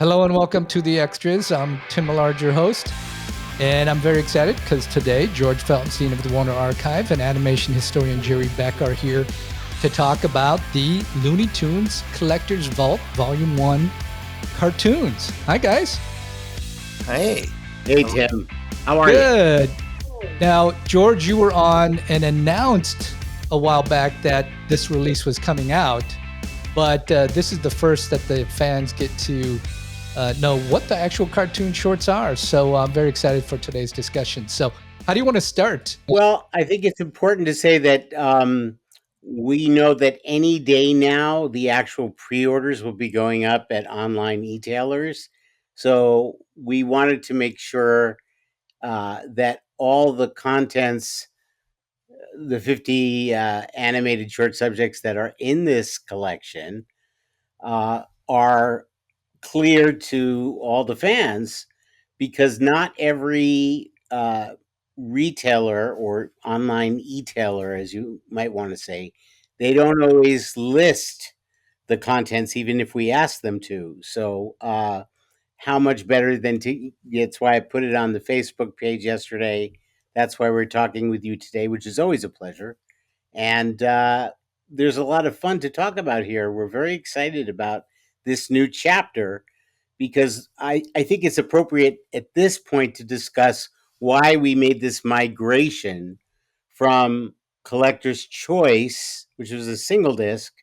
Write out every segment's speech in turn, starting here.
Hello and welcome to the Extras. I'm Tim Millard, your host, and I'm very excited because today George Feltenstein of the Warner Archive and animation historian Jerry Beck are here to talk about the Looney Tunes Collector's Vault Volume 1 cartoons. Hi, guys. Hey. Hey, Tim. How are you? Good. Now, George, you were on and announced a while back that this release was coming out, but this is the first that the fans get to know what the actual cartoon shorts are. So I'm very excited for today's discussion. So how do you want to start? Well, I think it's important to say that we know that any day now, the actual pre-orders will be going up at online retailers. So we wanted to make sure that all the contents, the 50 animated short subjects that are in this collection, are clear to all the fans, because not every retailer or online e-tailer, as you might want to say, they don't always list the contents, even if we ask them to. So how much better than to, that's why I put it on the Facebook page yesterday. That's why we're talking with you today, which is always a pleasure. And there's a lot of fun to talk about here. We're very excited about this new chapter, because I think it's appropriate at this point to discuss why we made this migration from Collector's Choice, which was a single disc,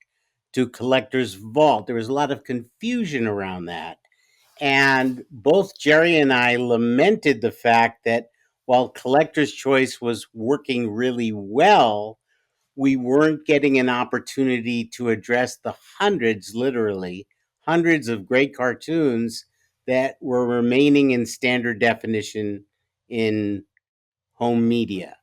to Collector's Vault. There was a lot of confusion around that. And both Jerry and I lamented the fact that while Collector's Choice was working really well, we weren't getting an opportunity to address the hundreds, literally hundreds of great cartoons that were remaining in standard definition in home media.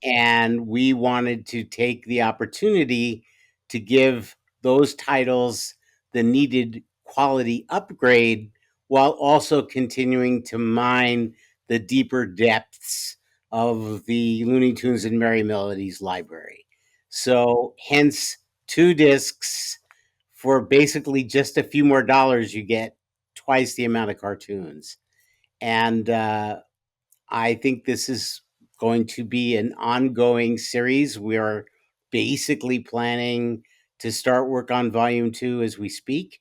And we wanted to take the opportunity to give those titles the needed quality upgrade, while also continuing to mine the deeper depths of the Looney Tunes and Merry Melodies library. So, hence, 2 discs for basically just a few more dollars. You get twice the amount of cartoons. And I think this is going to be an ongoing series. We are basically planning to start work on volume 2 as we speak.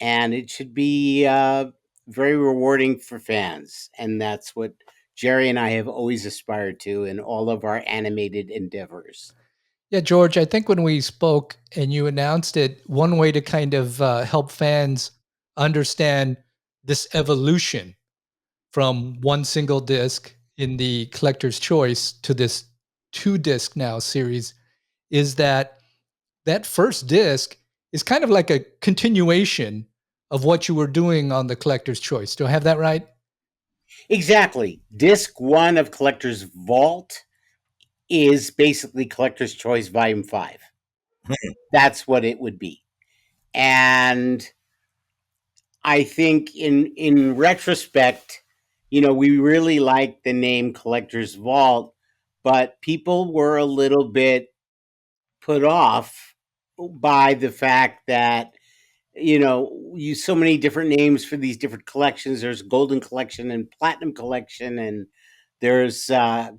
And it should be very rewarding for fans. And that's what Jerry and I have always aspired to in all of our animated endeavors. Yeah, George, I think when we spoke and you announced it, one way to kind of help fans understand this evolution from one single disc in the Collector's Choice to this 2 disc now series is that that first disc is kind of like a continuation of what you were doing on the Collector's Choice. Do I have that right? Exactly. Disc 1 of Collector's Vault is basically Collector's Choice Volume 5. That's what it would be. And I think in retrospect, we really liked the name Collector's Vault, but people were a little bit put off by the fact that use so many different names for these different collections. There's Golden Collection and Platinum Collection, and there's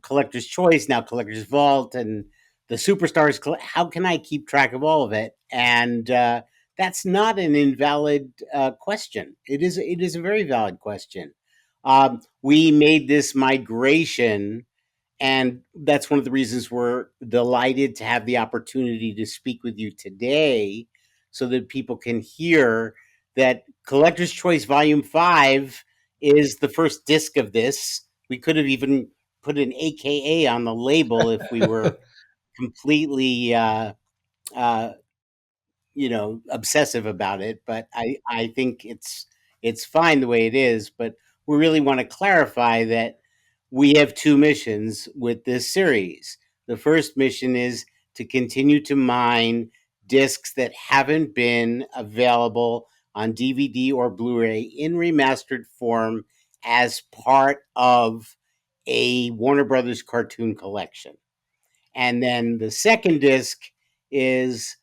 Collector's Choice, now Collector's Vault, and the Superstars. How can I keep track of all of it? And that's not an invalid question. It is a very valid question. We made this migration, and that's one of the reasons we're delighted to have the opportunity to speak with you today, so that people can hear that Collector's Choice Volume 5 is the first disc of this. We could have even put an AKA on the label if we were completely, uh, obsessive about it. But I think it's fine the way it is. But we really want to clarify that we have 2 missions with this series. The first mission is to continue to mine discs that haven't been available on DVD or Blu-ray in remastered form as part of a Warner Brothers cartoon collection. And then the second disc is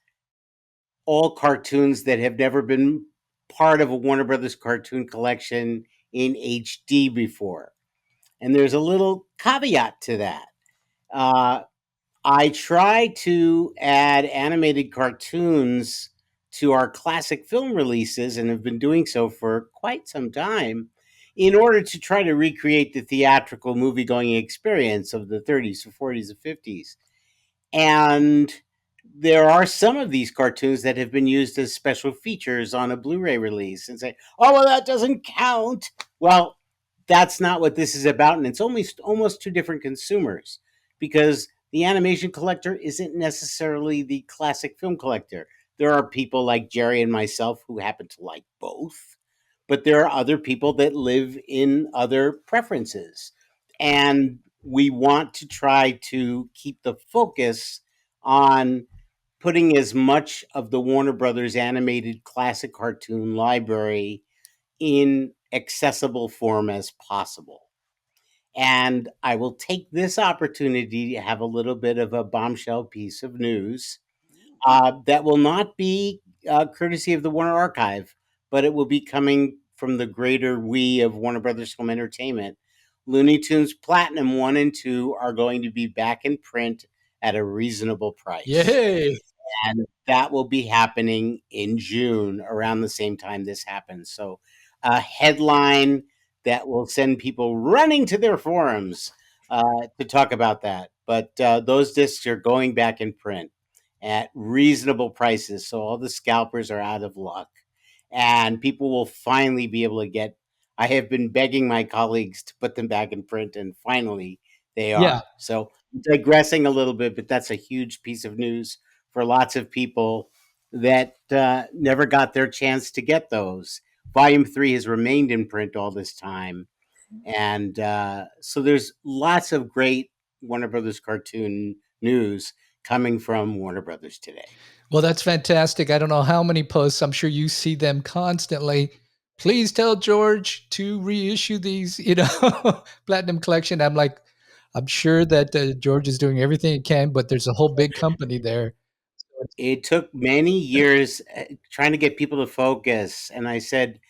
all cartoons that have never been part of a Warner Brothers cartoon collection in HD before. And there's a little caveat to that. Uh, I try to add animated cartoons to our classic film releases and have been doing so for quite some time in order to try to recreate the theatrical movie going experience of the 30s, 40s, and 50s. And there are some of these cartoons that have been used as special features on a Blu-ray release and say, "Oh, well, that doesn't count." Well, that's not what this is about, and it's almost two different consumers because the animation collector isn't necessarily the classic film collector. There are people like Jerry and myself who happen to like both, but there are other people that live in other preferences. And we want to try to keep the focus on putting as much of the Warner Brothers animated classic cartoon library in accessible form as possible. And I will take this opportunity to have a little bit of a bombshell piece of news that will not be courtesy of the Warner Archive, but it will be coming from the greater we of Warner Brothers Home Entertainment. Looney Tunes Platinum 1 and 2 are going to be back in print at a reasonable price. Yay! And that will be happening in June around the same time this happens. So, a headline that will send people running to their forums to talk about that. But those discs are going back in print at reasonable prices. So, all the scalpers are out of luck. And people will finally be able to get. I have been begging my colleagues to put them back in print, and finally they Yeah. are. So, digressing a little bit, but that's a huge piece of news for lots of people that never got their chance to get those. Volume 3 has remained in print all this time. And so there's lots of great Warner Brothers cartoon news coming from Warner Brothers today. Well, that's fantastic. I don't know how many posts. I'm sure you see them constantly. Please tell George to reissue these, Platinum Collection. I'm like, I'm sure that George is doing everything he can, but there's a whole big company there. It took many years trying to get people to focus. And I said,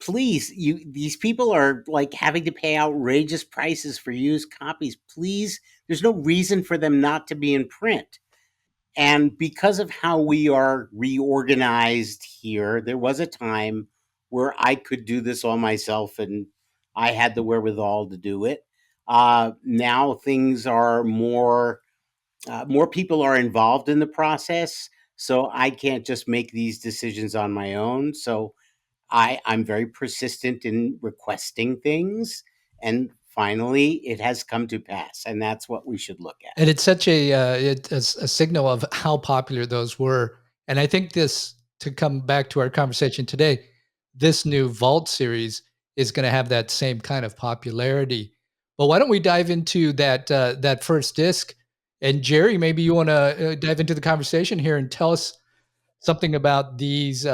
please, these people are like having to pay outrageous prices for used copies. Please, there's no reason for them not to be in print. And because of how we are reorganized here, there was a time where I could do this all myself and I had the wherewithal to do it. Now things are more people are involved in the process. So I can't just make these decisions on my own. So I'm very persistent in requesting things. And finally, it has come to pass. And that's what we should look at. And it's such a signal of how popular those were. And I think this, to come back to our conversation today, this new Vault series is going to have that same kind of popularity. But why don't we dive into that first disc? And Jerry, maybe you want to dive into the conversation here and tell us something about these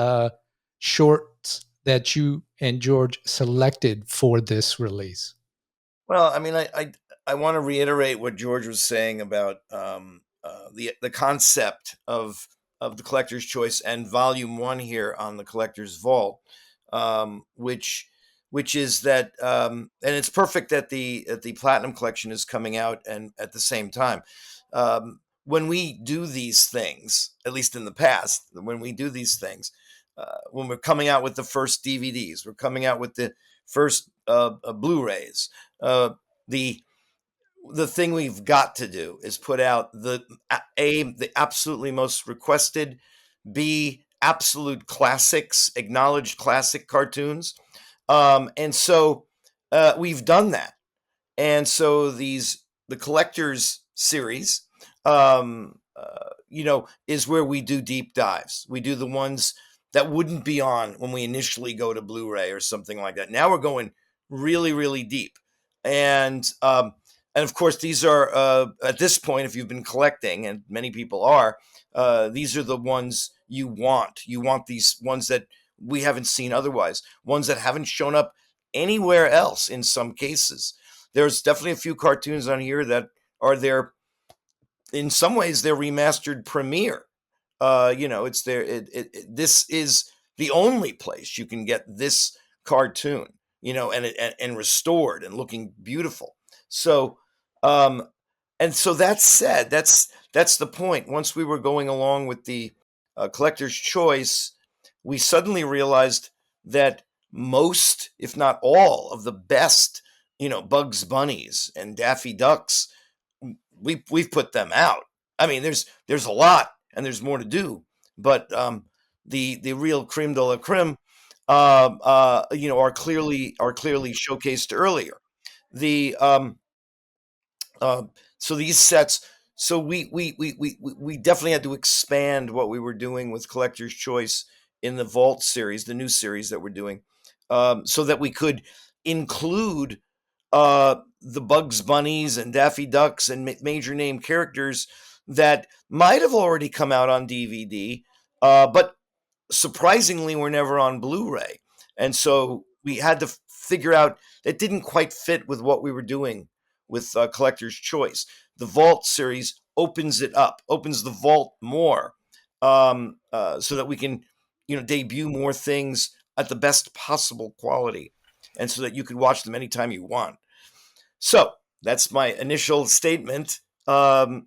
shorts that you and George selected for this release. Well, I mean, I want to reiterate what George was saying about the concept of the collector's choice and volume 1 here on the collector's vault, which is that, and it's perfect that the platinum collection is coming out and at the same time. When we do these things, at least in the past, when we do these things, when we're coming out with the first DVDs, we're coming out with the first Blu-rays. The thing we've got to do is put out the absolutely most requested, B, absolute classics, acknowledged classic cartoons, and so we've done that. And so the collector's series, is where we do deep dives. We do the ones that wouldn't be on when we initially go to Blu-ray or something like that. Now we're going really, really deep. And of course, these are, at this point, if you've been collecting, and many people are, these are the ones you want. You want these ones that we haven't seen otherwise, ones that haven't shown up anywhere else in some cases. There's definitely a few cartoons on here that are there. In some ways, they're remastered premiere. It's there. This is the only place you can get this cartoon, and restored and looking beautiful. So, and so that said, that's the point. Once we were going along with the collector's choice, we suddenly realized that most, if not all, of the best, Bugs Bunnies and Daffy Ducks, we've put them out. I mean, there's a lot, and there's more to do, but the real creme de la creme, are clearly showcased earlier. The so these sets. So we definitely had to expand what we were doing with Collector's Choice in the Vault series, the new series that we're doing, so that we could include the Bugs Bunnies and Daffy Ducks and major name characters that might have already come out on DVD, but surprisingly were never on Blu-ray. And so we had to figure out it didn't quite fit with what we were doing with Collector's Choice. The Vault series opens it up, opens the vault more, so that we can, debut more things at the best possible quality, and so that you could watch them anytime you want. So that's my initial statement. The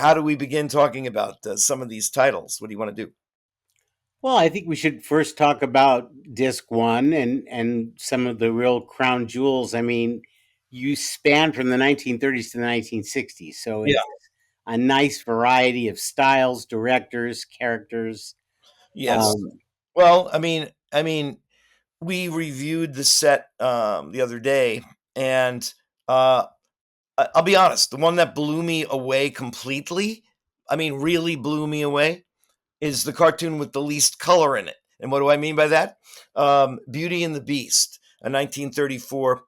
How do we begin talking about some of these titles? What do you want to do? Well, I think we should first talk about disc one and some of the real crown jewels. I mean, you span from the 1930s to the 1960s, so it's a nice variety of styles, directors, characters. Yes. Well, I mean, we reviewed the set the other day, and I'll be honest, the one that blew me away completely, I mean, really blew me away, is the cartoon with the least color in it. And what do I mean by that? Beauty and the Beast, a 1934,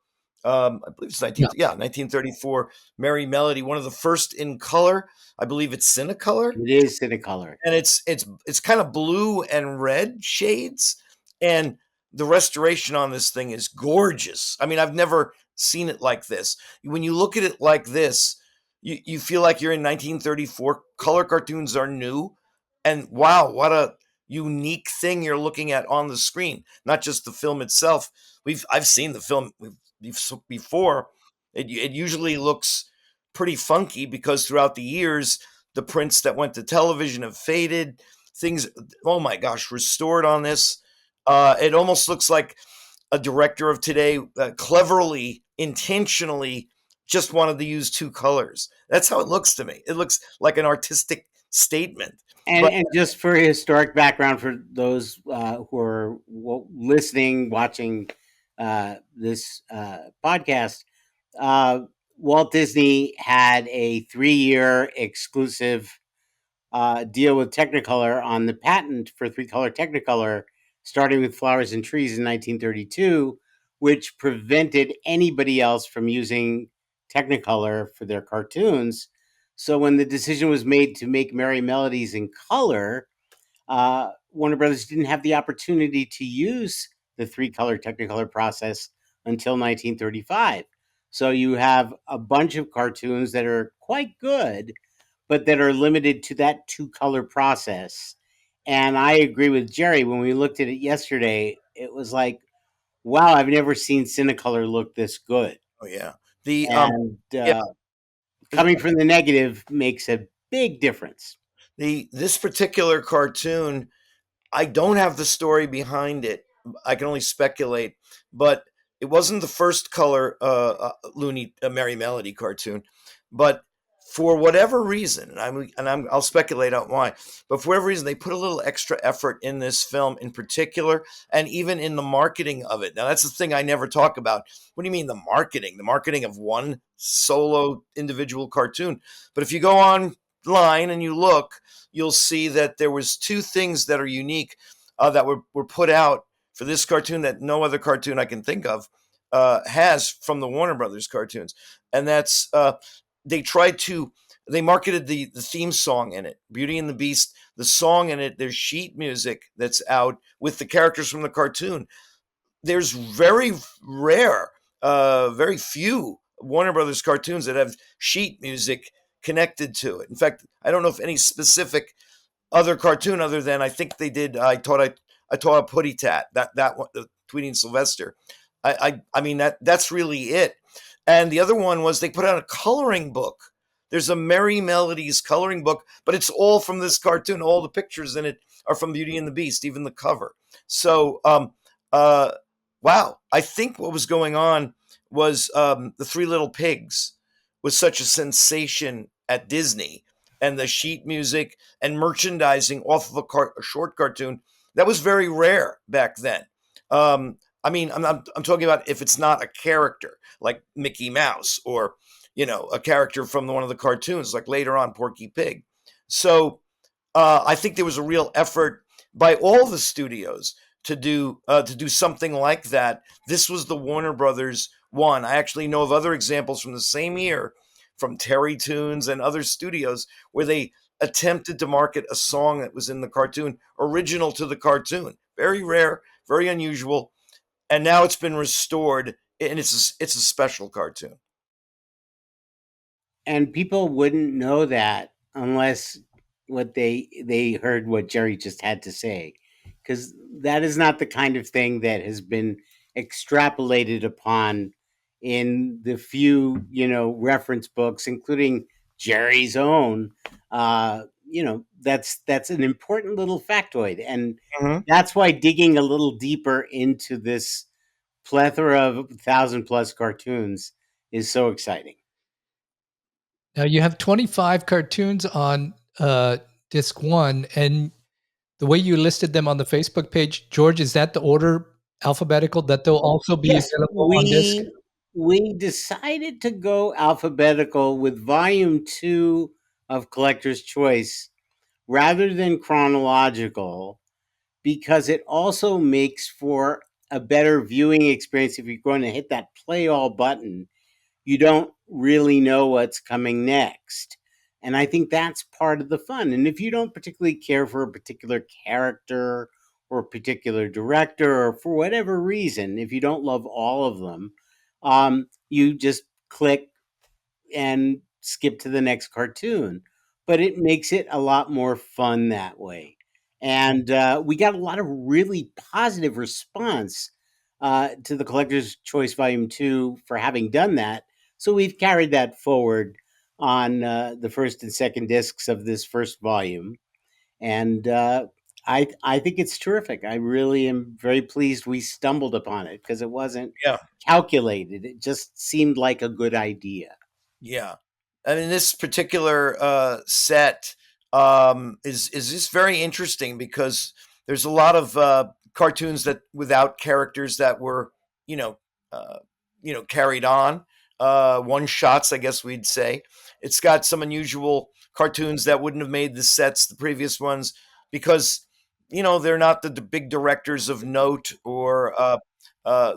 I believe it's 1934 Merry Melody, one of the first in color. I believe it's Cinecolor, It is Cinecolor. and it's kind of blue and red shades, and the restoration on this thing is gorgeous. I mean, I've never seen it like this. When you look at it like this, you feel like you're in 1934. Color cartoons are new, and wow, what a unique thing you're looking at on the screen, not just the film itself. I've seen the film before. It usually looks pretty funky because throughout the years the prints that went to television have faded. Things, oh my gosh, restored on this. It almost looks like a director of today cleverly, intentionally just wanted to use two colors. That's how it looks to me. It looks like an artistic statement. And just for historic background for those who are listening, watching this podcast, Walt Disney had a 3-year exclusive deal with Technicolor on the patent for 3-color Technicolor, starting with Flowers and Trees in 1932, which prevented anybody else from using Technicolor for their cartoons. So when the decision was made to make Merry Melodies in color, Warner Brothers didn't have the opportunity to use the 3-color Technicolor process until 1935. So you have a bunch of cartoons that are quite good, but that are limited to that 2-color process. And I agree with Jerry. When we looked at it yesterday, it was like, wow, I've never seen Cinecolor look this good. Oh yeah, the And coming from the negative makes a big difference. this particular cartoon, I don't have the story behind it. I can only speculate, but it wasn't the first color Merry Melody cartoon, but for whatever reason, I'll speculate out why, but for whatever reason, they put a little extra effort in this film in particular, and even in the marketing of it. Now, that's the thing I never talk about. What do you mean the marketing? The marketing of one solo individual cartoon. But if you go online and you look, you'll see that there was two things that are unique that were put out for this cartoon that no other cartoon I can think of has from the Warner Brothers cartoons. And that's they marketed the theme song in it, Beauty and the Beast, the song in it. There's sheet music that's out with the characters from the cartoon. There's very few Warner Brothers cartoons that have sheet music connected to it. In fact, I don't know if any specific other cartoon other than I think they did. I taught a Putty Tat, that one, the Tweety and Sylvester. I mean that's really it. And the other one was they put out a coloring book. There's a Merry Melodies coloring book, but it's all from this cartoon. All the pictures in it are from Beauty and the Beast, even the cover. So, wow, I think what was going on was the Three Little Pigs was such a sensation at Disney, and the sheet music and merchandising off of a short cartoon that was very rare back then. I mean, I'm talking about if it's not a character like Mickey Mouse or a character from one of the cartoons, like later on Porky Pig. So I think there was a real effort by all the studios to do something like that. This was the Warner Brothers one. I actually know of other examples from the same year from Terry Toons and other studios where they attempted to market a song that was in the cartoon, original to the cartoon. Very rare, very unusual, and now it's been restored, and it's a special cartoon. And people wouldn't know that unless what they heard what Jerry just had to say, because that is not the kind of thing that has been extrapolated upon in the few reference books, including Jerry's own. That's an important little factoid, and Mhm. that's why digging a little deeper into this plethora of 1,000+ cartoons is so exciting. Now you have 25 cartoons on disc one, and the way you listed them on the Facebook page, George, is that the order alphabetical that they'll also be Yes, available on disc? we decided to go alphabetical with volume 2 of Collector's Choice rather than chronological, because it also makes for a better viewing experience. If you're going to hit that play all button, you don't really know what's coming next. And I think that's part of the fun. And if you don't particularly care for a particular character or a particular director, or for whatever reason, if you don't love all of them, you just click and skip to the next cartoon. But it makes it a lot more fun that way. And we got a lot of really positive response to the Collector's Choice Volume 2 for having done that. So we've carried that forward on the first and second discs of this first volume. And I think it's terrific. I really am very pleased we stumbled upon it, because it wasn't Yeah. calculated. It just seemed like a good idea. Yeah, I mean this particular set is just very interesting because there's a lot of cartoons that without characters that were you know uh, carried on, one shots, I guess we'd say. It's got some unusual cartoons that wouldn't have made the sets, the previous ones, because they're not the big directors of note or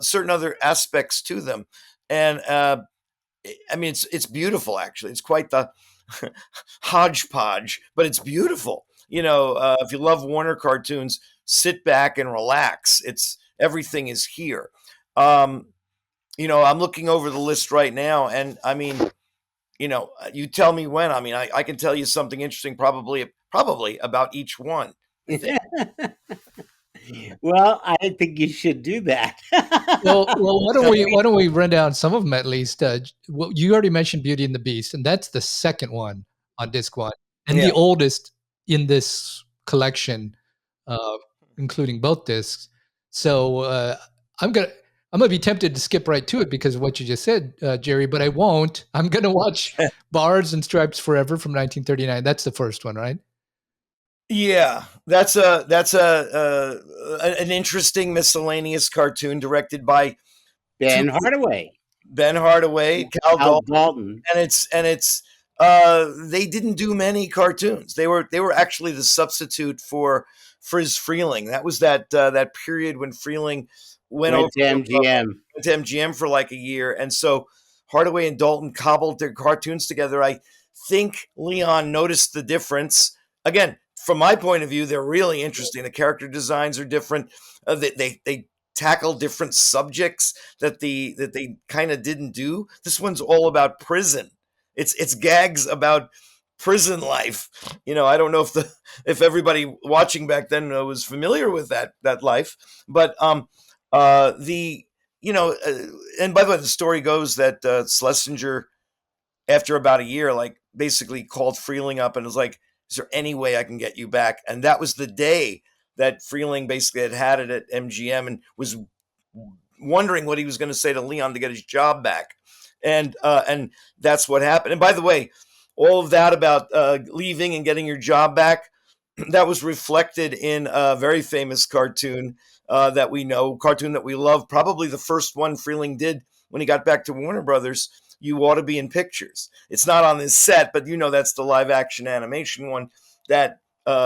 certain other aspects to them, and I mean, it's beautiful. Actually, it's quite the hodgepodge, but it's beautiful. If you love Warner cartoons, sit back and relax. It's everything is here. Um, I'm looking over the list right now, and I mean, you tell me when. I mean, I can tell you something interesting, probably about each one. I think. Well, I think you should do that. Well, why don't we run down some of them at least? Well, you already mentioned Beauty and the Beast, and that's the second one on disc one, and Yeah. the oldest in this collection, uh, including both discs. So I'm gonna I'm gonna be tempted to skip right to it because of what you just said, Jerry, but I won't. I'm gonna watch Bars and Stripes Forever from 1939. That's the first one, right? Yeah, an interesting miscellaneous cartoon directed by two Ben Hardaway, Ben Hardaway, Cal Al Dalton, Dalton. and it's they didn't do many cartoons. They were actually the substitute for Friz Freeling. That was that period when Freeling went over Went to MGM. to MGM for like a year, and so Hardaway and Dalton cobbled their cartoons together. I think Leon noticed the difference. Again, from my point of view, they're really interesting. The character designs are different. They tackle different subjects that they kind of didn't do. This one's all about prison. It's gags about prison life. I don't know if everybody watching back then was familiar with that life, but the and by the way, the story goes that Schlesinger, after about a year, like basically called Freeling up and was like, "Is there any way I can get you back?" And that was the day that Freeling basically had it at MGM and was wondering what he was going to say to Leon to get his job back, and that's what happened. And by the way, all of that about leaving and getting your job back, that was reflected in a very famous cartoon that we know, cartoon that we love, probably the first one Freeling did when he got back to Warner Brothers. You Ought to Be in Pictures. It's not on this set, but that's the live action animation one that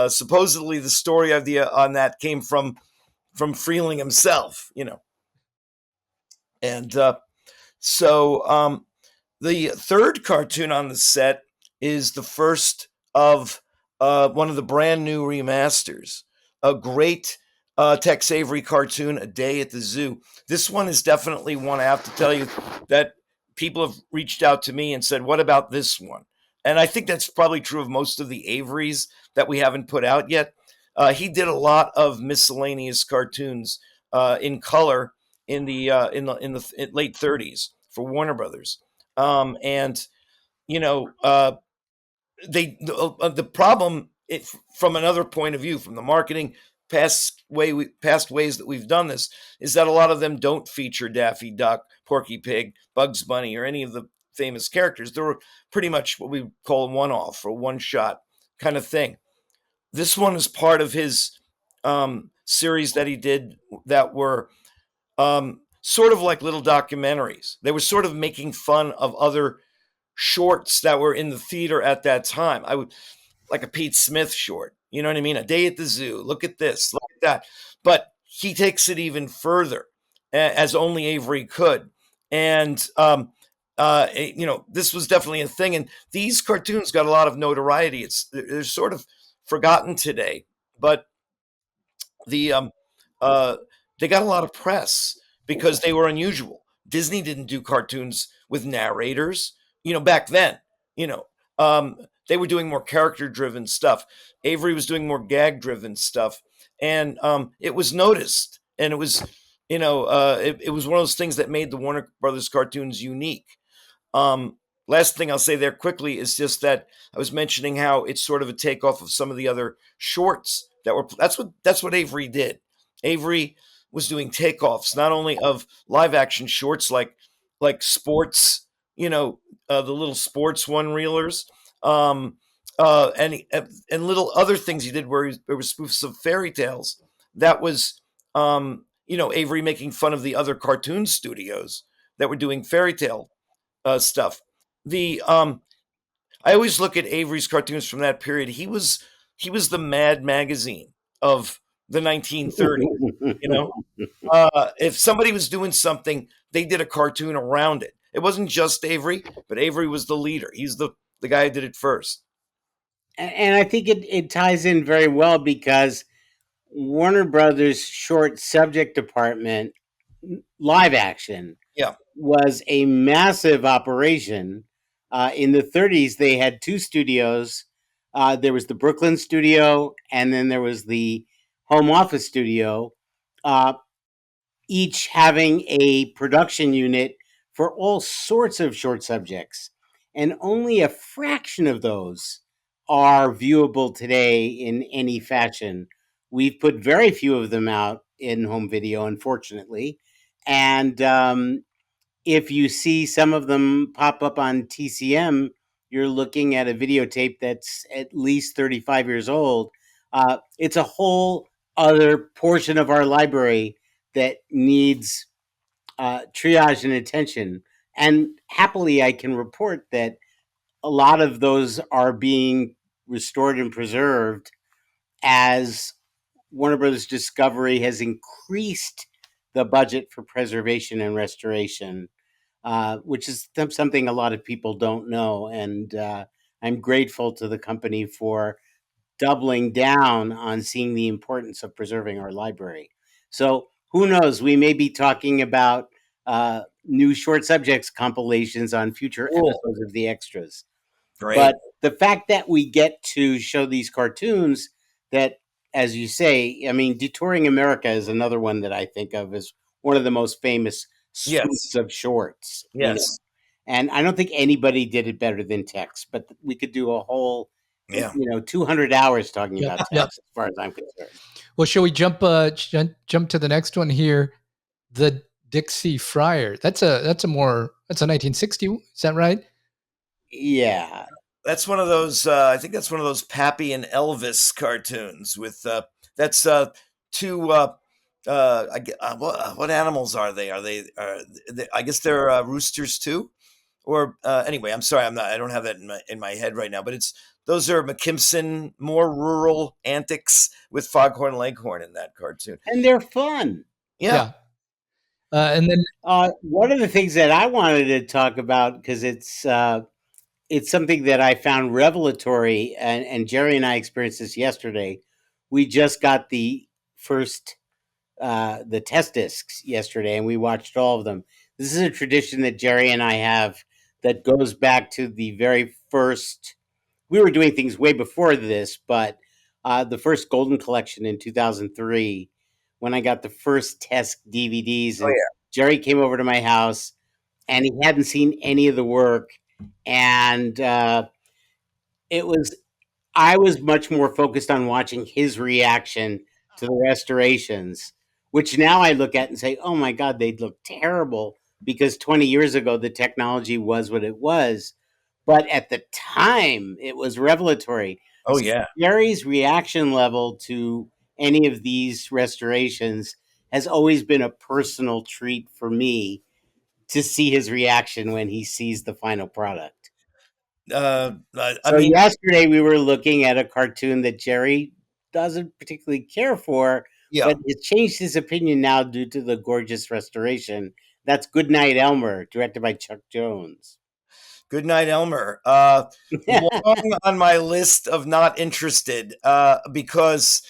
supposedly the story idea on that came from Freeling himself. And so the third cartoon on the set is the first of one of the brand new remasters, a great Tex Avery cartoon, A Day at the Zoo. This one is definitely one I have to tell you that people have reached out to me and said, "What about this one?" And I think that's probably true of most of the Averys that we haven't put out yet. He did a lot of miscellaneous cartoons in color in the late 30s for Warner Brothers, and you know the problem from another point of view, from the marketing past ways that we've done this, is that a lot of them don't feature Daffy Duck, Porky Pig, Bugs Bunny, or any of the famous characters. They were pretty much what we call a one-off or one-shot kind of thing. This one is part of his series that he did that were sort of like little documentaries. They were sort of making fun of other shorts that were in the theater at that time. I would like a Pete Smith short, you know what I mean? A Day at the Zoo. Look at this, look at that. But he takes it even further, as only Avery could. And this was definitely a thing. And these cartoons got a lot of notoriety. They're sort of forgotten today, but the they got a lot of press because they were unusual. Disney didn't do cartoons with narrators, back then. You know, they were doing more character-driven stuff. Avery was doing more gag-driven stuff, and it was noticed, and it was, it was one of those things that made the Warner Brothers cartoons unique. Last thing I'll say there quickly is just that I was mentioning how it's sort of a takeoff of some of the other shorts that were. That's what Avery did. Avery was doing takeoffs not only of live action shorts like sports, the little sports one reelers, and little other things he did where there were spoofs of fairy tales. That was Avery making fun of the other cartoon studios that were doing fairy tale stuff. The I always look at Avery's cartoons from that period. He was the Mad Magazine of the 1930s. If somebody was doing something, they did a cartoon around it. It wasn't just Avery, but Avery was the leader. He's the guy who did it first. And I think it ties in very well because Warner Brothers short subject department live action Yeah. was a massive operation. In the 30s, they had two studios. There was the Brooklyn studio, and then there was the home office studio, each having a production unit for all sorts of short subjects. And only a fraction of those are viewable today in any fashion. We've put very few of them out in home video, unfortunately. And if you see some of them pop up on TCM, you're looking at a videotape that's at least 35 years old. It's a whole other portion of our library that needs triage and attention. And happily, I can report that a lot of those are being restored and preserved as Warner Brothers Discovery has increased the budget for preservation and restoration, which is something a lot of people don't know. And I'm grateful to the company for doubling down on seeing the importance of preserving our library. So who knows? We may be talking about new short subjects compilations on future Cool. episodes of The Extras. Great. But the fact that we get to show these cartoons that, as you say, I mean, Detouring America is another one that I think of as one of the most famous spoofs Yes. of shorts, Yes. and I don't think anybody did it better than Tex, but we could do a whole, Yeah. 200 hours talking Yep, about yep. Tex, as far as I'm concerned. Well, shall we jump to the next one here? The Dixie Friar. That's a 1960. Is that right? Yeah. That's one of those. I think that's one of those Pappy and Elvis cartoons with. That's two. What animals are they? I guess they're roosters too. Or anyway, I'm sorry, I'm not. I don't have that in my head right now. But those are McKimson, more rural antics with Foghorn Leghorn in that cartoon. And they're fun. Yeah. Yeah. And then One of the things that I wanted to talk about, because it's something that I found revelatory, and Jerry and I experienced this yesterday. We just got the first the test discs yesterday, and we watched all of them. This is a tradition that Jerry and I have that goes back to the very first. We were doing things way before this, but the first Golden Collection in 2003, when I got the first test DVDs, Oh and yeah. Jerry came over to my house, and he hadn't seen any of the work, and it was I was much more focused on watching his reaction to the restorations, which now I look at and say, "Oh my God, they'd look terrible," because 20 years ago the technology was what it was, but at the time it was revelatory. Oh So yeah. Jerry's reaction level to any of these restorations has always been a personal treat for me to see his reaction when he sees the final product. I So mean, yesterday we were looking at a cartoon that Jerry doesn't particularly care for, yeah. but it changed his opinion now due to the gorgeous restoration. That's Goodnight Elmer, directed by Chuck Jones. Good night, Elmer. Long on my list of not interested because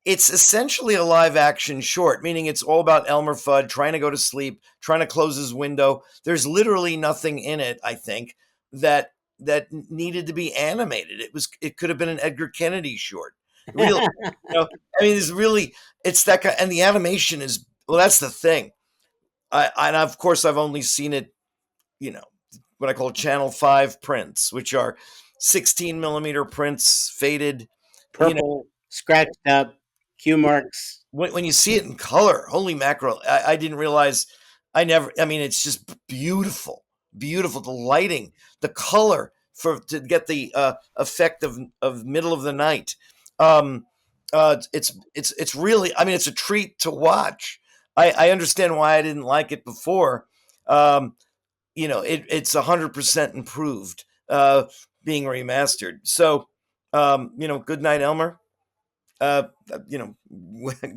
it's essentially a live action short, meaning it's all about Elmer Fudd trying to go to sleep, trying to close his window. There's literally nothing in it, I think, that needed to be animated. It could have been an Edgar Kennedy short. Really, I mean, it's that kind, and the animation is, well, that's the thing. And of course I've only seen it, you know, what I call Channel 5 prints, which are 16 millimeter prints, faded. You know, Purple, scratched up, cue marks. when you see it in color, holy mackerel! I didn't realize. I mean, it's just beautiful, beautiful. The lighting, the color to get the effect of middle of the night. Um, it's really. I mean, it's a treat to watch. I understand why I didn't like it before. It's 100% improved, being remastered. So, good night, Elmer. Uh,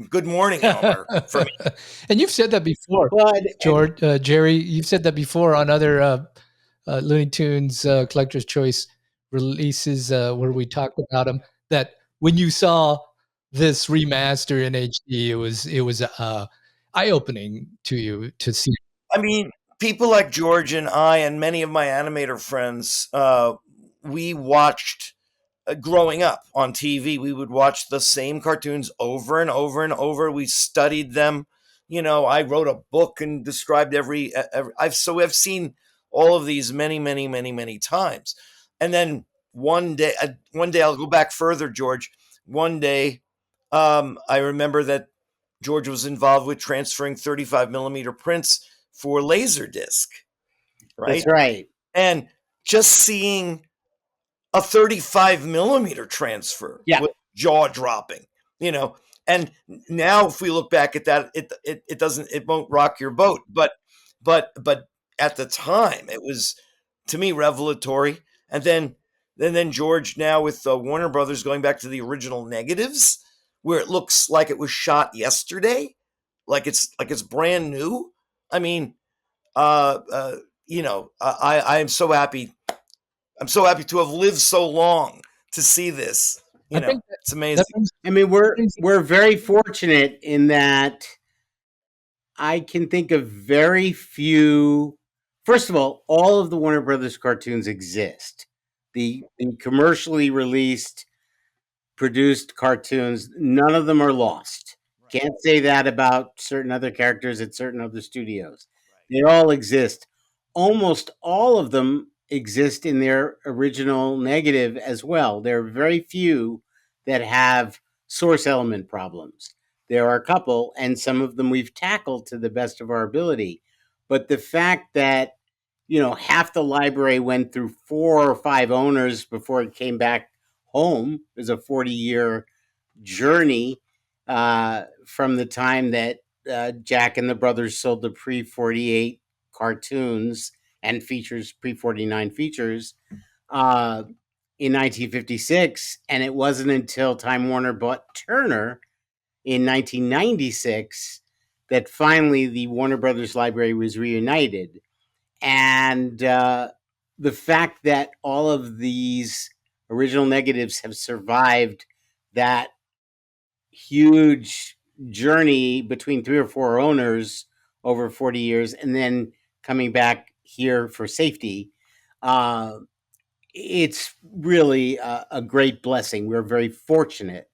good morning, Elmer. For me, and you've said that before, Well, George, Jerry. You've said that before on other Looney Tunes Collector's Choice releases where we talked about them. That when you saw this remaster in HD, it was eye opening to you to see. I mean, people like George and I, and many of my animator friends, we watched growing up on TV, we would watch the same cartoons over and over and over. We studied them. I wrote a book and described every I've seen all of these many, many, many, many times. And then one day I'll go back further, George. One day, I remember that George was involved with transferring 35 millimeter prints for Laserdisc, that's right? right. And just seeing a 35 millimeter transfer Yeah. was jaw dropping, and now if we look back at that, it won't rock your boat, but at the time it was, to me, revelatory. And then George, now with Warner Brothers, going back to the original negatives, where it looks like it was shot yesterday, like it's brand new. I mean, I am so happy. I'm so happy to have lived so long to see this. I think It's that amazing. brings, I mean, that brings we're very fortunate in that I can think of very few. First of all of the Warner Brothers cartoons exist. The commercially released produced cartoons, none of them are lost. Right. Can't say that about certain other characters at certain other studios. Right. They all exist. Almost all of them exist in their original negative as well. There are very few that have source element problems. There are a couple, and some of them we've tackled to the best of our ability. But the fact that, half the library went through 4 or 5 owners before it came back home is a 40-year journey from the time that Jack and the brothers sold the pre 48 cartoons and features, pre 49 features, uh, in 1956. And it wasn't until Time Warner bought Turner in 1996 that finally the Warner Brothers library was reunited. And the fact that all of these original negatives have survived that huge journey between 3 or 4 owners over 40 years and then coming back here for safety, uh, it's really a great blessing. We're very fortunate.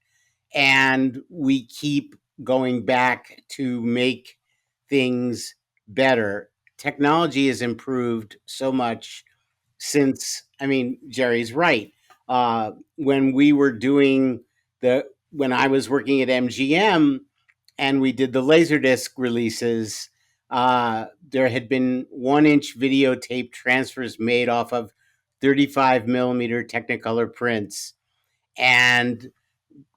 And we keep going back to make things better. Technology has improved so much since, Jerry's right. When we were doing when I was working at MGM and we did the Laserdisc releases, there had been 1-inch videotape transfers made off of 35 millimeter Technicolor prints. And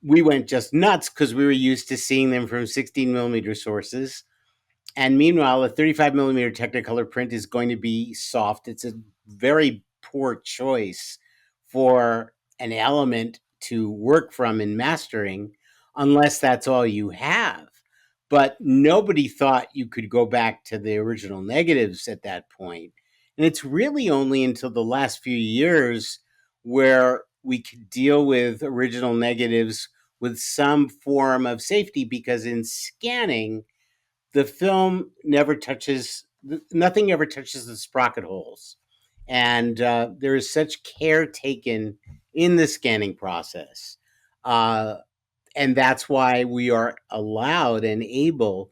we went just nuts because we were used to seeing them from 16 millimeter sources. And meanwhile, a 35 millimeter Technicolor print is going to be soft. It's a very poor choice for an element to work from in mastering, unless that's all you have. But nobody thought you could go back to the original negatives at that point. And it's really only until the last few years where we could deal with original negatives with some form of safety, because in scanning, the film never touches, nothing ever touches the sprocket holes. And there is such care taken in the scanning process. And that's why we are allowed and able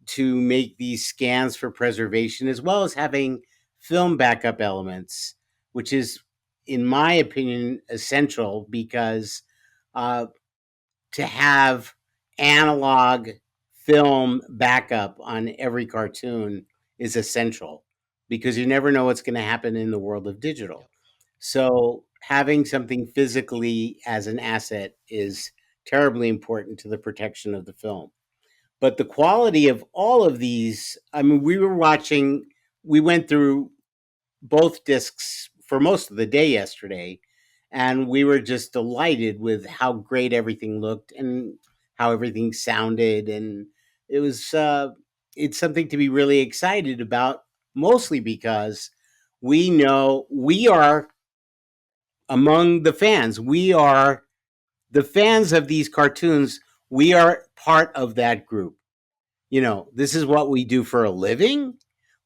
to make these scans for preservation, as well as having film backup elements, which is, in my opinion, essential, because uh, to have analog film backup on every cartoon is essential, because you never know what's going to happen in the world of digital. So having something physically as an asset is terribly important to the protection of the film. But the quality of all of these, we went through both discs for most of the day yesterday, and we were just delighted with how great everything looked and how everything sounded. And it was it's something to be really excited about, mostly because we know we are among the fans. We are the fans of these cartoons. We are part of that group. This is what we do for a living,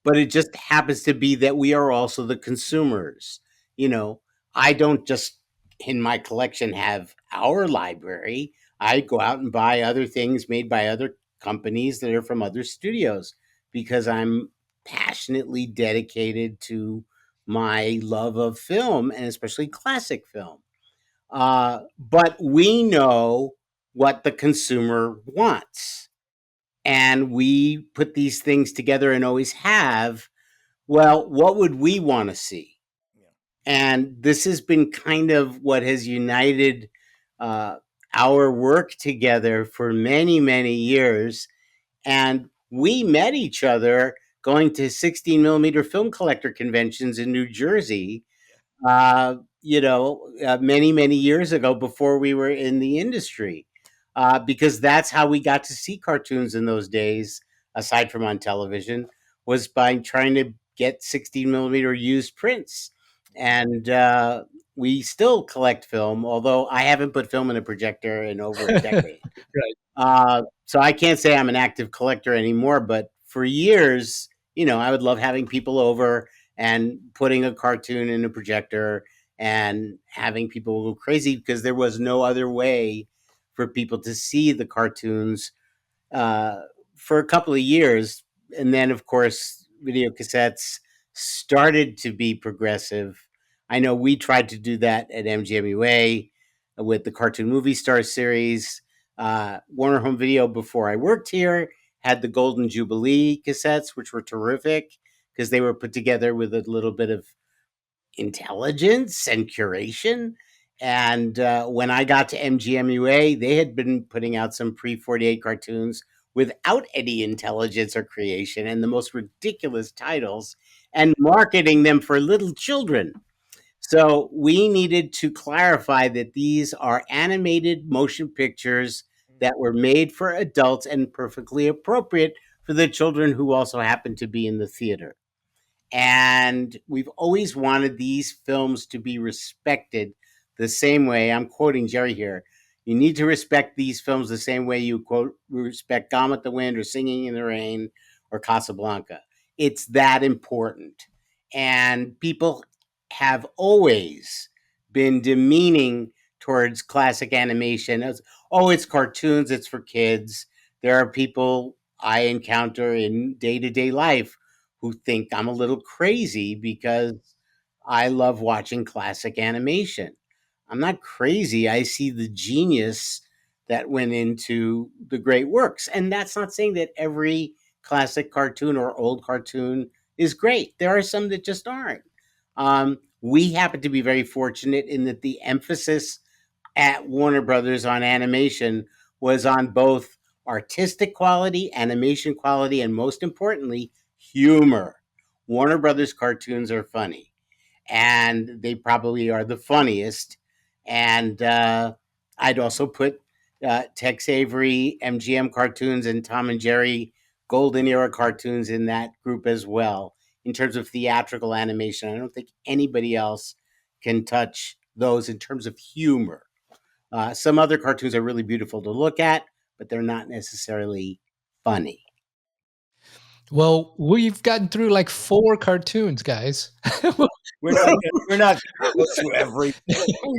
but it just happens to be that we are also the consumers. You know, I don't just in my collection have our library. I go out and buy other things made by other companies that are from other studios, because I'm passionately dedicated to my love of film, and especially classic film. But we know what the consumer wants, and we put these things together and always have. Well, what would we want to see? Yeah. And this has been kind of what has united uh, our work together for many, many years. And we met each other going to 16 millimeter film collector conventions in New Jersey, many, many years ago, before we were in the industry, because that's how we got to see cartoons in those days, aside from on television, was by trying to get 16 millimeter used prints. And we still collect film, although I haven't put film in a projector in over a decade. Right. So I can't say I'm an active collector anymore, but for years, I would love having people over and putting a cartoon in a projector and having people go crazy because there was no other way for people to see the cartoons uh, for a couple of years. And then, of course, video cassettes started to be progressive. I know we tried to do that at MGMUA with the Cartoon Movie Star series. Warner Home Video, before I worked here, had the Golden Jubilee cassettes, which were terrific because they were put together with a little bit of intelligence and curation. And when I got to MGMUA, they had been putting out some pre 48 cartoons without any intelligence or creation and the most ridiculous titles and marketing them for little children. So we needed to clarify that these are animated motion pictures that were made for adults and perfectly appropriate for the children who also happen to be in the theater. And we've always wanted these films to be respected the same way. I'm quoting Jerry here. You need to respect these films the same way you quote respect Gone with the Wind or Singing in the Rain or Casablanca. It's that important. And people have always been demeaning towards classic animation as, oh, it's cartoons, it's for kids. There are people I encounter in day-to-day life who think I'm a little crazy because I love watching classic animation. I'm not crazy. I see the genius that went into the great works. And that's not saying that every classic cartoon or old cartoon is great. There are some that just aren't. We happen to be very fortunate in that the emphasis at Warner Brothers on animation was on both artistic quality, animation quality, and most importantly, humor. Warner Brothers cartoons are funny, and they probably are the funniest. And I'd also put Tex Avery, MGM cartoons, and Tom and Jerry Golden Era cartoons in that group as well. In terms of theatrical animation, I don't think anybody else can touch those in terms of humor. Some other cartoons are really beautiful to look at, but they're not necessarily funny. Well, we've gotten through like 4 cartoons, guys. We're not gonna go through every. We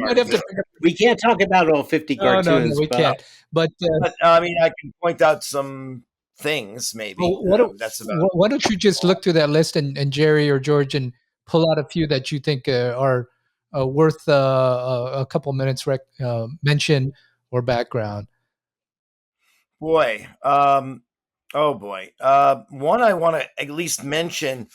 might have to pick up. We can't talk about all 50 No, cartoons, we but can't. But But I mean, I can point out some things maybe. well, why don't That's about. why don't you just look through that list and Jerry or George and pull out a few that you think are worth a couple minutes mention or background. Boy, oh boy. One I want to at least mention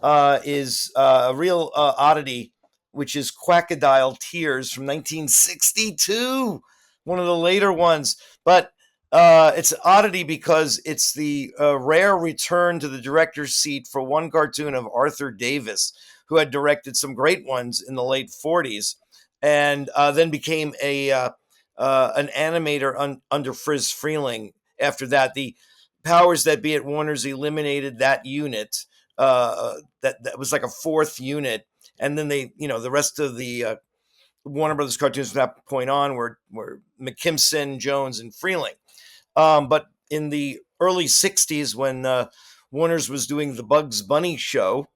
is a real oddity, which is Quackadile Tears from 1962, one of the later ones. But it's an oddity because it's the rare return to the director's seat for one cartoon of Arthur Davis, who had directed some great ones in the late 40s, and then became an animator under Friz Freeling. After that, the powers that be at Warner's eliminated that unit. That was like a fourth unit, and then they, the rest of the Warner Brothers cartoons from that point on were McKimson, Jones, and Freeling. But in the early '60s, when Warner's was doing the Bugs Bunny show,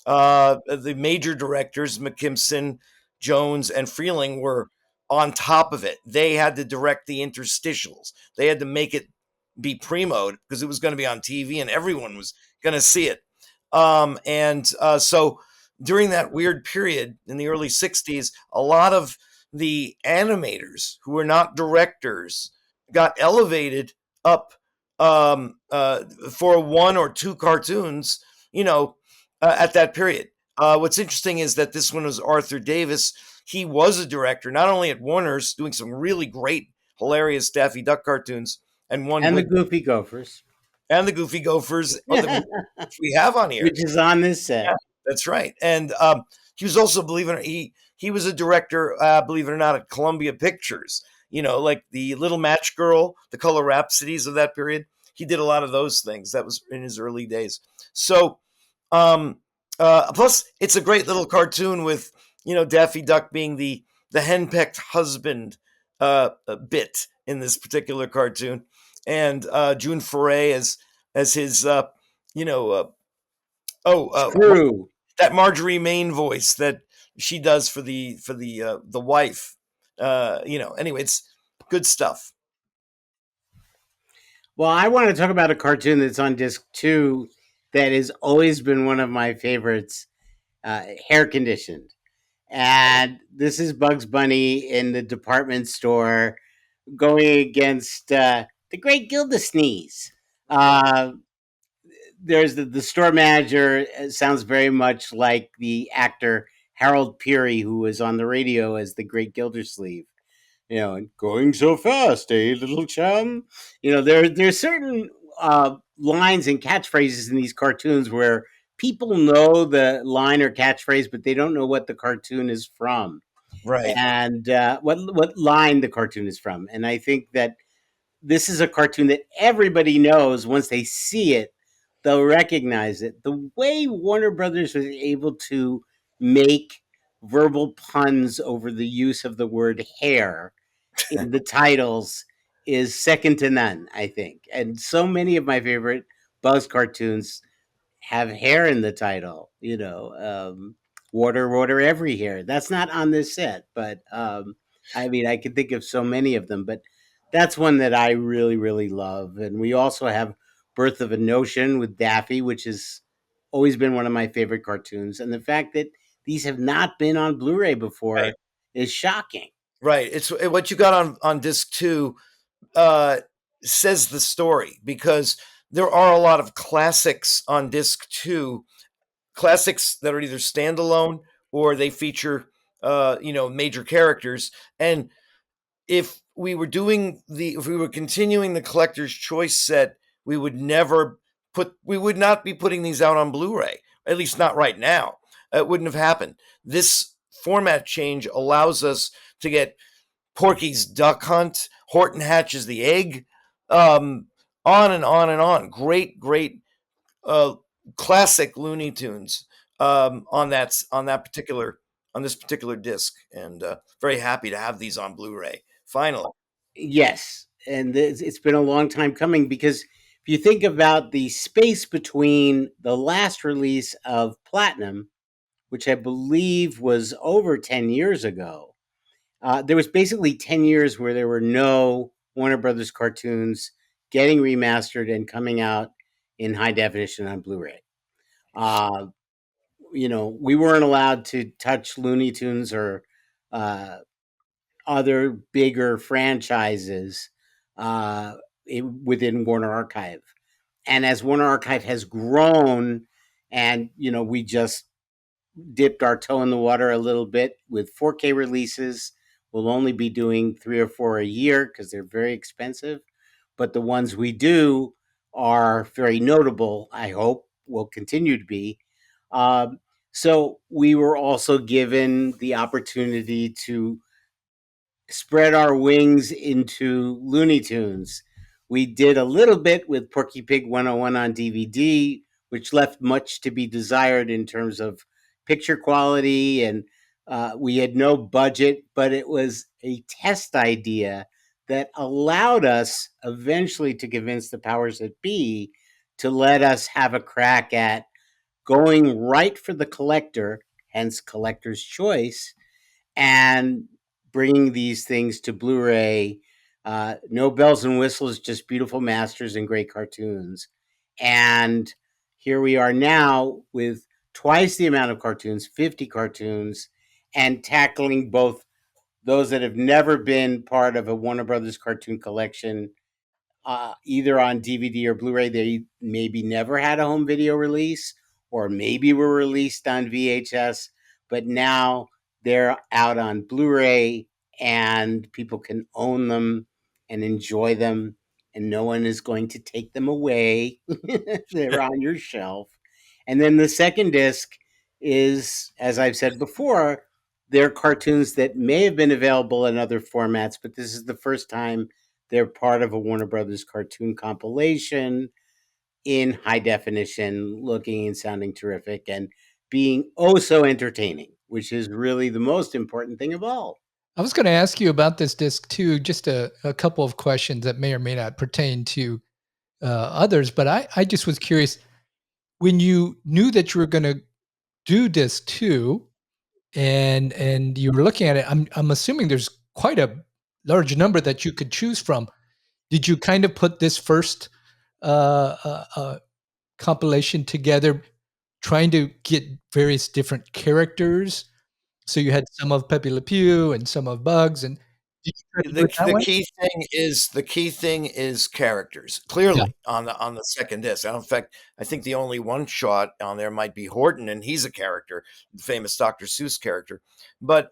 the major directors, McKimson, Jones, and Freeling, were on top of it. They had to direct the interstitials. They had to make it be premoed because it was going to be on TV and everyone was going to see it. So during that weird period in the early 60s, a lot of the animators who were not directors got elevated up for one or two cartoons, at that period. What's interesting is that this one was Arthur Davis. He was a director, not only at Warner's, doing some really great, hilarious Daffy Duck cartoons, and the Goofy Gophers, and the Goofy Gophers, which we have on here, which is on this set. Yeah, that's right. And he was also, believe it or not, he was a director, believe it or not, at Columbia Pictures. Like the Little Match Girl, the Color Rhapsodies of that period. He did a lot of those things. That was in his early days. So, plus, it's a great little cartoon with Daffy Duck being the henpecked husband bit in this particular cartoon, and June Foray as his Screw. that Marjorie Main voice that she does for the wife. Anyway, it's good stuff. Well, I want to talk about a cartoon that's on disc 2 that has always been one of my favorites, Hair Conditioned. And this is Bugs Bunny in the department store going against the Great Gildersleeve. Uh, there's the store manager. Sounds very much like the actor Harold Peary, who was on the radio as the Great Gildersleeve. And going so fast, little chum. There's certain lines and catchphrases in these cartoons where people know the line or catchphrase, but they don't know what the cartoon is from, Right. and what line the cartoon is from. And I think that this is a cartoon that everybody knows. Once they see it, they'll recognize it. The way Warner Brothers was able to make verbal puns over the use of the word hair in the titles is second to none, I think. And so many of my favorite Buzz cartoons have hair in the title, water, water every hair. That's not on this set, but I mean, I can think of so many of them, but that's one that I really, really love. And we also have Birth of a Notion with Daffy, which has always been one of my favorite cartoons. And the fact that these have not been on Blu-ray before Right. is shocking. Right. It's what you got on disc 2 says the story, because there are a lot of classics on disc 2, classics that are either standalone or they feature major characters. And if we were continuing the collector's choice set, we would not be putting these out on Blu-ray, at least not right now. It wouldn't have happened. This format change allows us to get Porky's Duck Hunt, Horton Hatches the Egg, on and on and on. Great classic Looney Tunes on this particular disc, and very happy to have these on Blu-ray finally. Yes, and it's been a long time coming, because if you think about the space between the last release of Platinum, which I believe was over 10 years ago, there was basically 10 years where there were no Warner Brothers cartoons getting remastered and coming out in high definition on Blu-ray. We weren't allowed to touch Looney Tunes or other bigger franchises within Warner Archive. And as Warner Archive has grown, and we just dipped our toe in the water a little bit with 4K releases. We'll only be doing 3 or 4 a year because they're very expensive, but the ones we do are very notable. I hope will continue to be. So we were also given the opportunity to spread our wings into Looney Tunes. We did a little bit with Porky Pig 101 on DVD, which left much to be desired in terms of picture quality, and we had no budget, but it was a test idea that allowed us eventually to convince the powers that be to let us have a crack at going right for the collector, hence collector's choice, and bringing these things to Blu-ray. No bells and whistles, just beautiful masters and great cartoons. And here we are now with twice the amount of cartoons, 50 cartoons, and tackling both those that have never been part of a Warner Brothers cartoon collection, either on DVD or Blu-ray. They maybe never had a home video release, or maybe were released on VHS, but now they're out on Blu-ray and people can own them and enjoy them, and no one is going to take them away. They're on your shelf. And then the second disc is, as I've said before, they're cartoons that may have been available in other formats, but this is the first time they're part of a Warner Brothers cartoon compilation in high definition, looking and sounding terrific and being oh so entertaining, which is really the most important thing of all. I was going to ask you about this disc too, just a couple of questions that may or may not pertain to others, but I just was curious, when you knew that you were going to do disc 2, and you were looking at it. I'm assuming there's quite a large number that you could choose from. Did you kind of put this first compilation together, trying to get various different characters? So you had some of Pepe Le Pew and some of Bugs, and did you try to do The it that the way? key thing is characters, Yeah, clearly, on the second disc. In fact, I think the only one shot on there might be Horton, and he's a character, the famous Dr. Seuss character. But,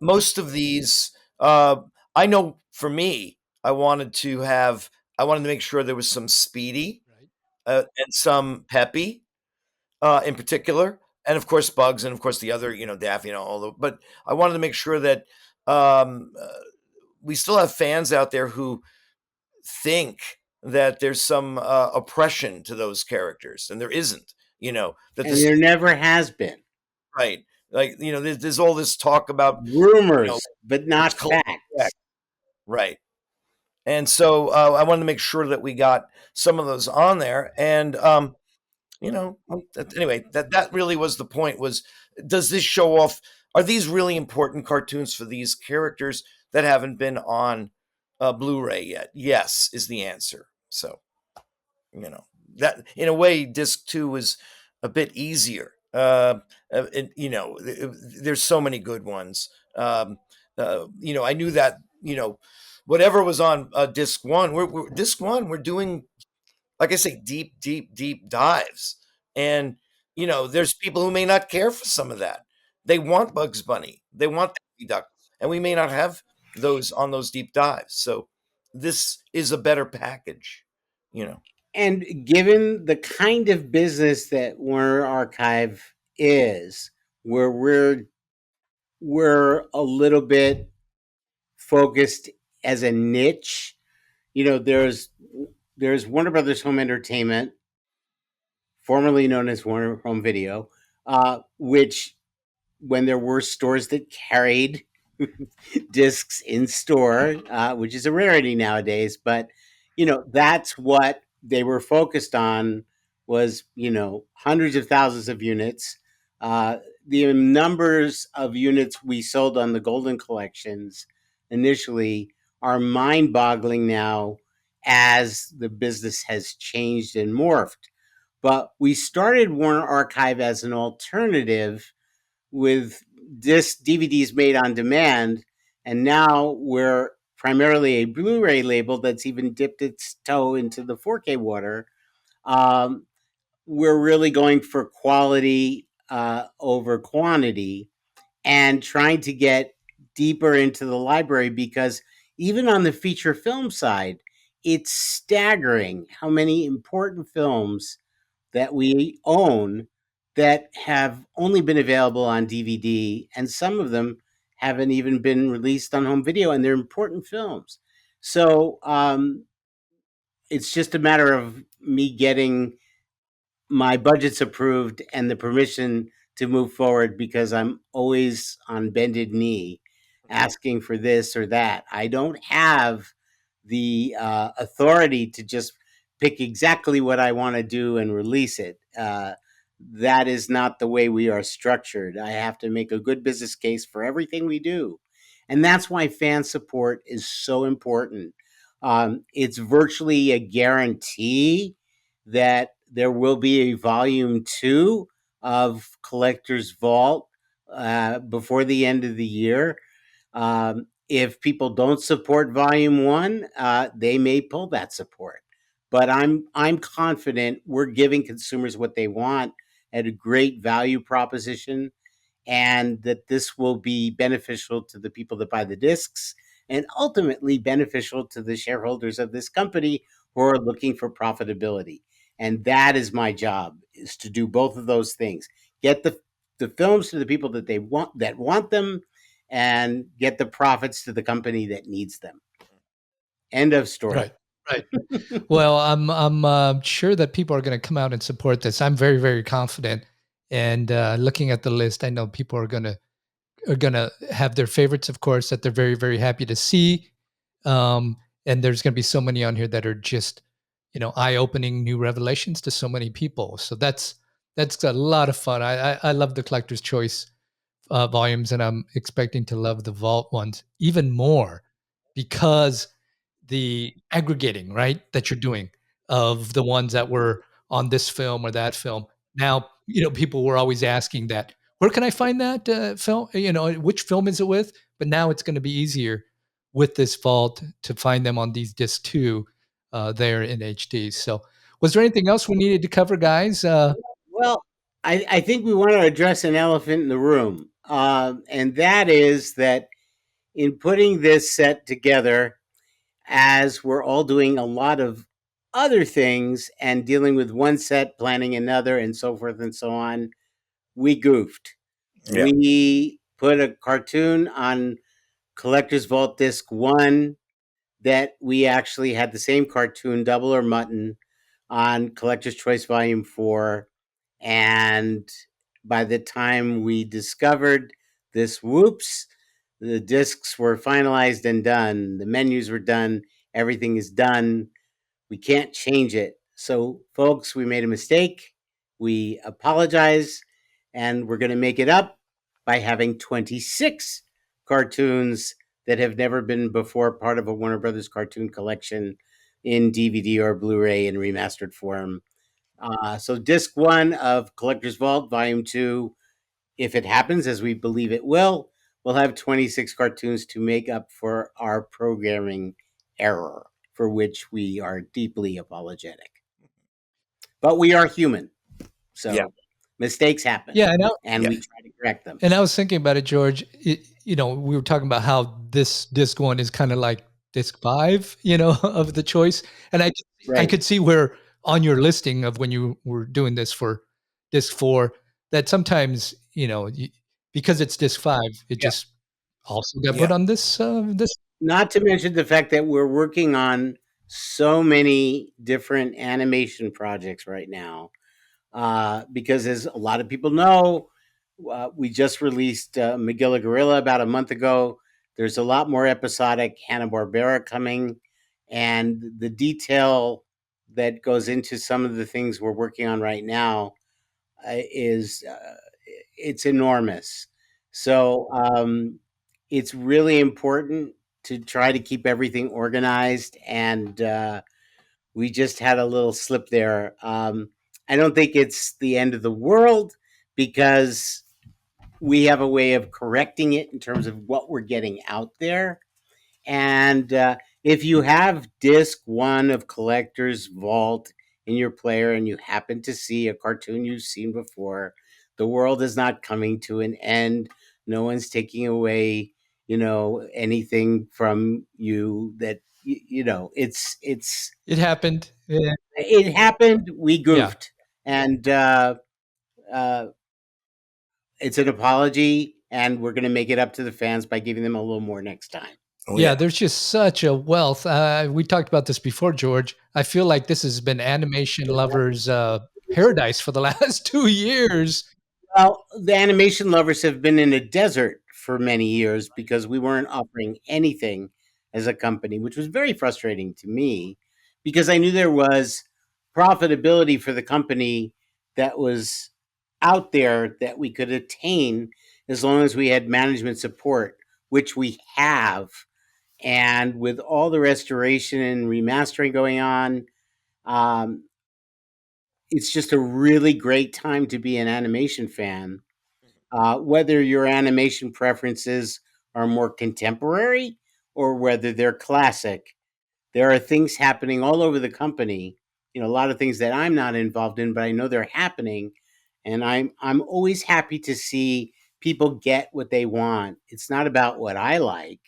most of these, I know for me, I wanted to make sure there was some Speedy, right. and some Peppy, in particular, and of course Bugs, and of course the other, Daffy, all the. But I wanted to make sure that um, uh, we still have fans out there who think that there's some oppression to those characters, and there isn't. That And this there never has been. right, like there's all this talk about you know Rumors, but it's not called facts. right, and so I wanted to make sure that we got some of those on there, and anyway, that really was the point. Was does this show off? Are these really important cartoons for these characters that haven't been on Blu-ray yet? Yes, is the answer. So you know that in a way, disc two was a bit easier. There's so many good ones. I knew that whatever was on disc one, disc one, we're doing, like I say, deep, deep, deep dives. And, there's people who may not care for some of that. They want Bugs Bunny, they want Daffy Duck, and we may not have those on those deep dives. So this is a better package, you know. And given the kind of business that Warner Archive is, where we're a little bit focused as a niche, there's Warner Brothers Home Entertainment, formerly known as Warner Home Video, which when there were stores that carried discs in store, which is a rarity nowadays. But that's what they were focused on, was hundreds of thousands of units. The numbers of units we sold on the Golden collections initially are mind-boggling now, as the business has changed and morphed. But we started Warner Archive as an alternative with disc DVDs made on demand, and now we're primarily a Blu-ray label that's even dipped its toe into the 4K water. Um, we're really going for quality over quantity, and trying to get deeper into the library, because even on the feature film side, it's staggering how many important films that we own that have only been available on DVD, and some of them haven't even been released on home video, and they're important films. So it's just a matter of me getting my budget's approved and the permission to move forward, because I'm always on bended knee asking for this or that. I don't have the authority to just pick exactly what I want to do and release it. That is not the way we are structured. I have to make a good business case for everything we do. And that's why fan support is so important. It's virtually a guarantee that there will be a volume two of Collector's Vault before the end of the year. If people don't support volume one, they may pull that support. But I'm confident we're giving consumers what they want at a great value proposition, and that this will be beneficial to the people that buy the discs, and ultimately beneficial to the shareholders of this company who are looking for profitability. And that is my job, is to do both of those things. Get the films to the people that want them, and get the profits to the company that needs them. End of story. Right. Right. Well, I'm sure that people are going to come out and support this. I'm very, very confident. And looking at the list, I know people are gonna have their favorites, of course, that they're very, very happy to see. And there's going to be so many on here that are just, eye-opening new revelations to so many people. So that's a lot of fun. I love the collector's choice volumes, and I'm expecting to love the vault ones even more because the aggregating, right, that you're doing of the ones that were on this film or that film. Now, people were always asking that, where can I find that film? Which film is it with? But now it's going to be easier with this vault to find them on these discs too, there in HD. So, was there anything else we needed to cover, guys? Well, I think we want to address an elephant in the room, and that is that in putting this set together, as we're all doing a lot of other things and dealing with one set, planning another, and so forth and so on, we goofed. Yeah. We put a cartoon on Collector's Vault Disc 1 that we actually had the same cartoon, Double or Mutton, on Collector's Choice Volume 4. And by the time we discovered this, whoops, the discs were finalized and done. The menus were done. Everything is done. We can't change it. So, folks, we made a mistake. We apologize. And we're going to make it up by having 26 cartoons that have never been before part of a Warner Brothers cartoon collection in DVD or Blu-ray in remastered form. So disc 1 of Collector's Vault, volume 2, if it happens, as we believe it will, we'll have 26 cartoons to make up for our programming error, for which we are deeply apologetic. But we are human. So mistakes happen. Yeah, and we try to correct them. And I was thinking about it, George. We were talking about how this disc 1 is kind of like disc 5, of the choice. And I could see where on your listing of when you were doing this for disc 4, that sometimes, because it's disc 5, it just also got put on this. Not to mention the fact that we're working on so many different animation projects right now. Because as a lot of people know, we just released Magilla Gorilla about a month ago. There's a lot more episodic Hanna-Barbera coming, and the detail that goes into some of the things we're working on right now is it's enormous. So it's really important to try to keep everything organized, and we just had a little slip there. I don't think it's the end of the world because we have a way of correcting it in terms of what we're getting out there. And if you have disc 1 of Collector's Vault in your player and you happen to see a cartoon you've seen before, the world is not coming to an end. No one's taking away, anything from you that, It happened. Yeah. It happened. We goofed. And it's an apology, and we're going to make it up to the fans by giving them a little more next time. There's just such a wealth. We talked about this before, George. I feel like this has been animation lovers' paradise for the last 2 years. Well, the animation lovers have been in a desert for many years because we weren't offering anything as a company, which was very frustrating to me because I knew there was profitability for the company that was out there that we could attain as long as we had management support, which we have. And with all the restoration and remastering going on, it's just a really great time to be an animation fan. Whether your animation preferences are more contemporary or whether they're classic, there are things happening all over the company. A lot of things that I'm not involved in, but I know they're happening. And I'm always happy to see people get what they want. It's not about what I like.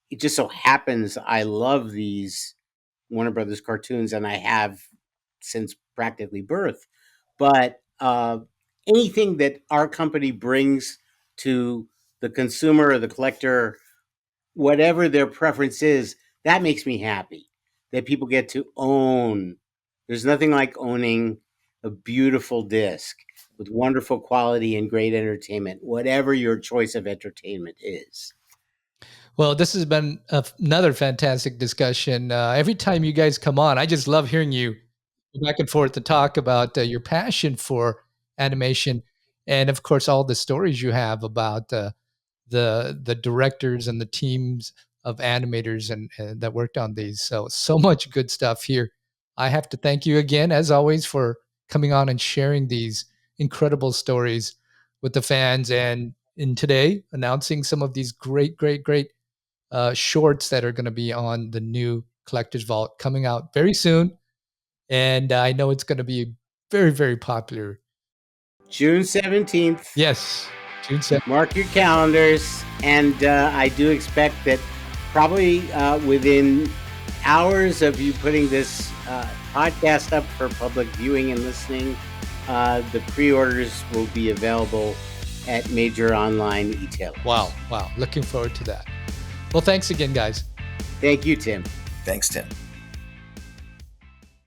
It just so happens I love these Warner Brothers cartoons, and I have since practically birth. But anything that our company brings to the consumer or the collector, whatever their preference is, that makes me happy. That people get to own. There's nothing like owning a beautiful disc with wonderful quality and great entertainment, whatever your choice of entertainment is. Well, this has been another fantastic discussion. Every time you guys come on, I just love hearing you go back and forth to talk about your passion for animation. and of course, all the stories you have about the directors and the teams of animators and that worked on these. So much good stuff here. I have to thank you again, as always, for coming on and sharing these incredible stories with the fans, and in today announcing some of these great shorts that are going to be on the new Collector's Vault coming out very soon. And I know it's going to be very popular. June 17th. Yes, June 7th. Mark your calendars. And I do expect that probably within hours of you putting this podcast up for public viewing and listening, the pre-orders will be available at major online retailers. Wow. Looking forward to that. Well, thanks again, guys. Thank you, Tim. Thanks, Tim.